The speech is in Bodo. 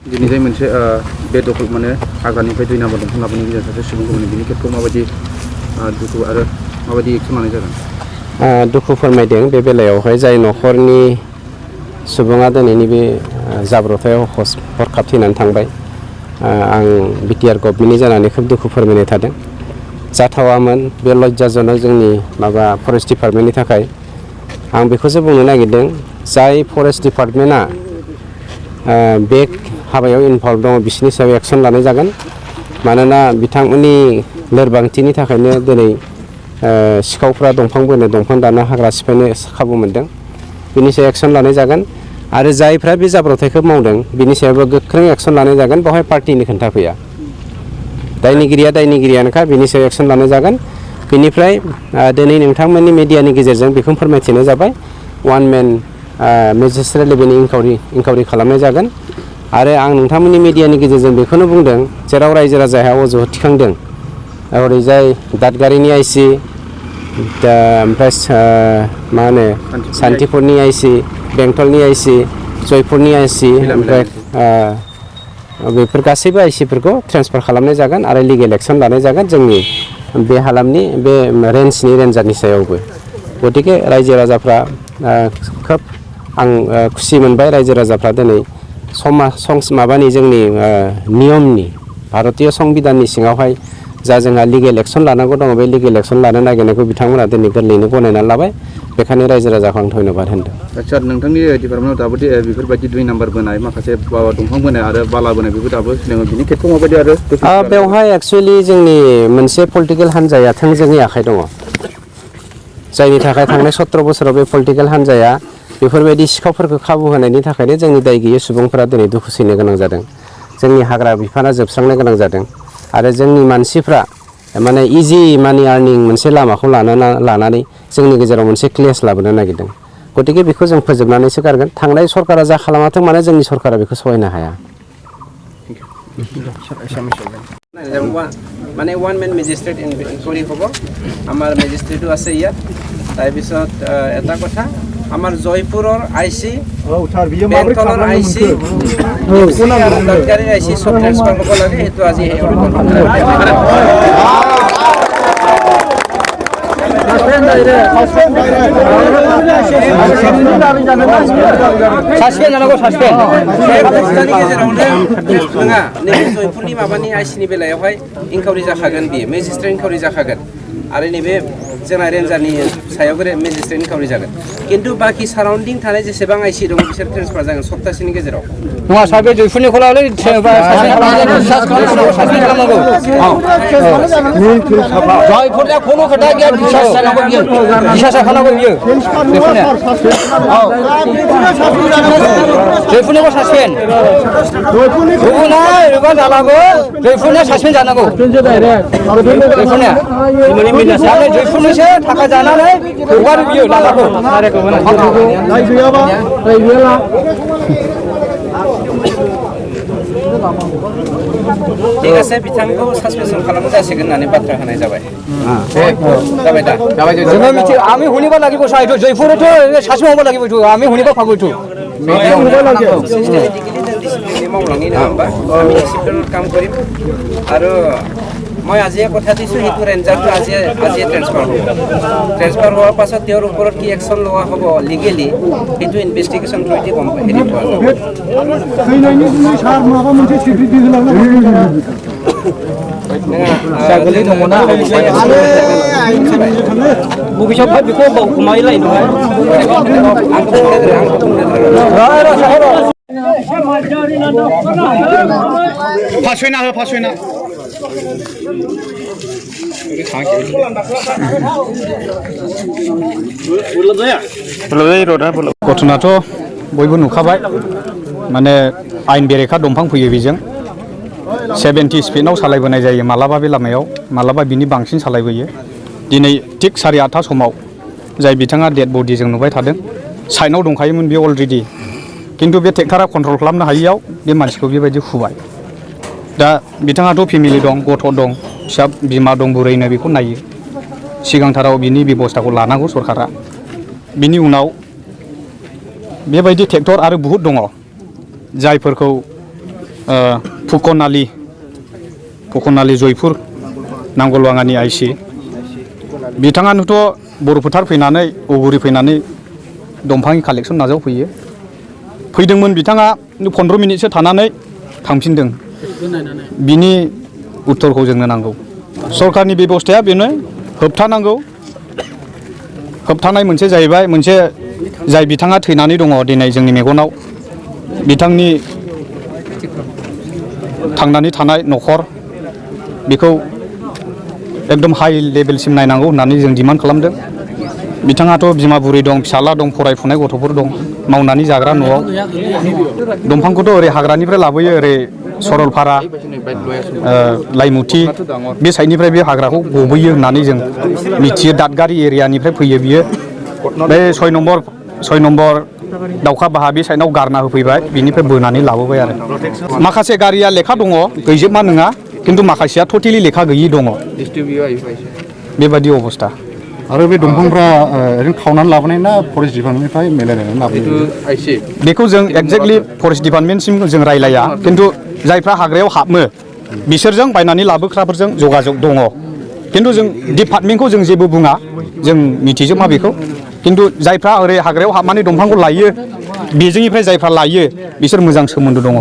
दिनै जाय मोनसे बे दखल माने हाग्रानिफ्राय 2 नाम्बार दंफां लाबोनायनि गेजेरजों सासे सुबुंखौ माने बिनि खेत्रआव माबायदि दुखु आरो माबायदि एक्सन लानाय जागोन? दुखु फोरमायदों बे बेलायावहाय जाय न'खरनि सुबुङा दिनैनि बे जाब्रबथायाव हरखाब थैनानै थांबाय। आं बिटिआर गभर्नमेन्टनि जानानै खोब दुखु फोरमायनाय थादों। जाथावामोन बे लज्जाजनक जोंनि फरेस्ट डिपार्टमेन्टनि थाखाय। आं बेखौसो बुंनो नागिरदों जाय फरेस्ट डिपार्टमेन्टआ बे हाबायाव इनभल्भ दङ बिसोरनि सायाव एक्सन लानाय जागोन। मानोना बिथांमोननि लोरबांथिनि थाखायनो दिनै सिखावफ्रा दंफां बोनो दंफां दाननो हाग्रा सिफायनो खाबु मोनदों। बिनि सायाव एक्सन लानाय जागोन आरो जायफ्रा बे जाब्रबथायखौ मावदों बिनि सायावबो गोख्रों एक्सन लानाय जागोन। बेवहाय पार्टिनि खोथा फैया। दायनिगिरिया दायनिगिरियानोखा बिनि सायाव एक्सन लानाय जागोन। बेनिफ्राय दिनै नोंथांमोननि मिडियानि गेजेरजों बेखौ फोरमायथिनाय जाबाय 1 मेन मेजिस्ट्रेट लेभेलनि इनकुवारि खालामनाय जागोन। आरो आं नोंथांमोननि मिडियानि गेजेरजों बेखौनो बुंदों जेराव रायजो राजाया अजद थिखांदों ओरैजाय दादगारिनि आइसि ओमफ्राय मा होनो सान्थिपुरनि आइसि बेंटलनि आइसि जयपुरनि आइसि ओमफ्राय बेफोर गासैबो आइसिफोरखौ ट्रेन्सफार खालामनाय जागोन आरो लिगेल एक्सन लानाय जागोन जोंनि बे हालामनि बे रेन्जनि रेन्जारनि सायावबो। गतिके रायजो राजाफ्रा खोब आं खुसि मोनबाय रायजो राजाफ्रा दिनै माबानि जोंनि नियमनि भारतीय संबिधाननि सिङावहाय जा जोंहा लिगेल एक्सन लानांगौ दङ बे लिगेल एक्सन लानो नागिरनायखौ बिथांमोना दिनै गोरलैयैनो गनायनानै लाबाय। बेखायनो रायजो राजाखौ आं धन्यबाद होनदों। आच्चा नोंथांनि डिपार्टमेन्टआव दाबो बेफोरबायदि 2 नाम्बार बोनाय माखासे दंफां बोनाय आरो बाला बोनाय बेफोर दाबो सोलियो। बिनि खेत्रआव माबायदि आरो बेवहाय एक्सुवेलि जोंनि मोनसे पलिटिकेल हान्जाया थोंजोङै आखाइ दङ। जायनि थाखाय थांनाय 17 बोसोराव बे पलिटिकेल हान्जाया बेफोरबायदि सिखावफोरखौ खाबु होनायनि थाखायनो जोंनि दाय गैयै सुबुंफोरा दिनै दुखु सैनो गोनां जादों। जोंनि हाग्रा बिफाना जोबस्रांनो गोनां जादों आरो जोंनि मानसिफ्रा माने इजि मानि आर्निं मोनसे लामाखौ लानानै जोंनि गेजेराव मोनसे क्लेश लाबोनो नागिरदों। गतिके बेखौ जों फोजोबनानैसो गारगोन। थांनाय सरकारा जा खालामाथों मानो जोंनि सरकारा बेखौ सहायनो हाया। মানে 1 মেন মেজিষ্ট্ৰেট ইনকুৱাৰি হ'ব। আমাৰ মেজিষ্ট্ৰেটো আছে ইয়াত। তাৰপিছত এটা কথা আমাৰ জয়পুৰৰ আইচি বেংটলৰ আইচি আৰু দাদগাৰীৰ আইচি চব ট্ৰেন্সফাৰ হ'ব লাগে। সেইটো আজি जयपुरनि माबानि आइसिनि बेलायावहाय इनकुवारि जाखागोन बियो मेजिस्ट्रेट इनकुवारि जाखागोन आरो नैबे जोंना रेन्जारनि सायाव मेजिस्ट्रेट इनकुवारि जागोन। खिन्थु बाखि साराउन्डिं थानाय जेसेबां आइसि दङ बिसोर ट्रेन्सफार जागोन सप्तासेनि गेजेराव। नङा सार बे जयपुरनिखौ लालै जयपुरनिया खुनु खोथा गैया बिसास जानांगौ बियो बिसास जाखानांगौ बियो जयपुरनिखौ सासपेन्ड गुबुना ओरैबा जानांगौ जयपुरनिया सासपेन्ड जानांगौ जयपुरनिया जयपुरनिसो थाखा जानानै हगारो बियो लामाखौ ঠিক আছে बिथांखौ सासपेन्सन खालामनो जासिगोन होननानै बाथ्रा होनाय जाबाय। जाबाय दा जोङो मिथियो আমি শুনিব লাগিব চাই জয়পুৰতো সাসপেন্ড হ'ব লাগিব আমি শুনিব পাব এইটো ডিসিপ্লিনলি মাवलाङै नङा होमबा আমি ডিসিপ্লিনত কাম কৰিম আৰু মই আজিয়ে কথা দিছোঁ সেইটো ৰেঞ্জাৰটো আজিয়ে ট্ৰেন্সফাৰ হ'ব। ট্ৰেন্সফাৰ হোৱাৰ পাছত তেওঁৰ ওপৰত কি একশ্যন লোৱা হ'ব লিগেলি সেইটো ইনভেষ্টিগেশ্যন থ্ৰুদি গম হেৰি পোৱা যাব। भबिष्यत बेखौ बावखुमाय लायनो फासयना हो फासयना गथनाथ' बयबो नुखाबाय माने आयेन बेरेखा दंफां फैयो बेजों 70 स्पिडआव सालायबोनाय जायो मालाबा बे लामायाव मालाबा बिनि बांसिन सालायबोयो। दिनै थिग 8:30 समाव जाय बिथाङा डेड बडि जों नुबाय थादों साइडआव दंखायोमोन बे अलरेडि किन्तु बे ट्रेक्टरा कन्ट्रल खालामनो हायियाव बे मानसिखौ बेबायदि हुबाय। दा बिथाङाथ' फेमिलि दं गथ' दं फिसा बिमा दं बुरैनो बेखौ नायो सिगांथाराव बिनि बेबस्थाखौ लानांगौ सरकारा। बिनि उनाव बेबायदि ट्रेक्टर आरो बुहुत दङ जायफोरखौ फुकनालि जयपुर नांगलबाङानि आइसि बिथाङानोथ' बर' फोथार फैनानै उगुरि फैनानै दंफांनि कालेक्सन नाजावफैयो फैदोंमोन बिथाङा 15 मिनिटसो थानानै थांफिनदों बिनि उत्तरखौ जोंनो नांगौ सरकारनि बेबस्थाया बेनो होबथानांगौ होबथानाय मोनसे जाहैबाय मोनसे जाय बिथाङा थैनानै दङ दिनै जोंनि मेगनाव बिथांनि थांनानै थानाय न'खर बेखौ एकदम हाई लेभेलसिम नायनांगौ होननानै जों डिमान्ड खालामदों बिथाङाथ' बिमा बुरै दं फिसाला दं फरायफुनाय गथ'फोर दं मावनानै जाग्रा न'आव दंफांखौथ' ओरै हाग्रानिफ्राय लाबोयो ओरै सरलपारा लाइमुथि बे साइडनिफ्राय बे हाग्राखौ गबोयो होननानै जों मिथियो दादगारि एरियानिफ्राय फैयो बियो बे 6 नम्बर दाउखा बाहा बे साइडआव गारना होफैबाय बिनिफ्राय बोनानै लाबोबाय आरो माखासे गारिया लेखा दङ गैजोबा नङा खिन्थु माखासेया टटेलि लेखा गैयि दङ बेबायदि अबस्था आरो बे दंफांफ्रा ओरैनो खावनानै लाबोनाय ना फरेस्ट डिपार्टमेन्टनिफ्राय मिलायनानै लाबोनाय बेखौ जों एक्जेक्टलि फरेस्ट डिपार्टमेन्टसिम जों रायलाया खिन्थु जायफ्रा हाग्रायाव हाबो बिसोरजों बायनानै लाबोग्राफोरजों जगाजग दङ खिन्थु जों डिपार्टमेन्टखौ जों जेबो बुङा जों मिथिजोबा बेखौ खिन्थु जायफ्रा ओरै हाग्रायाव हाबनानै दंफांखौ लायो बेजोंनिफ्राय जायफ्रा लायो बिसोर मोजां सोमोन्दो दङ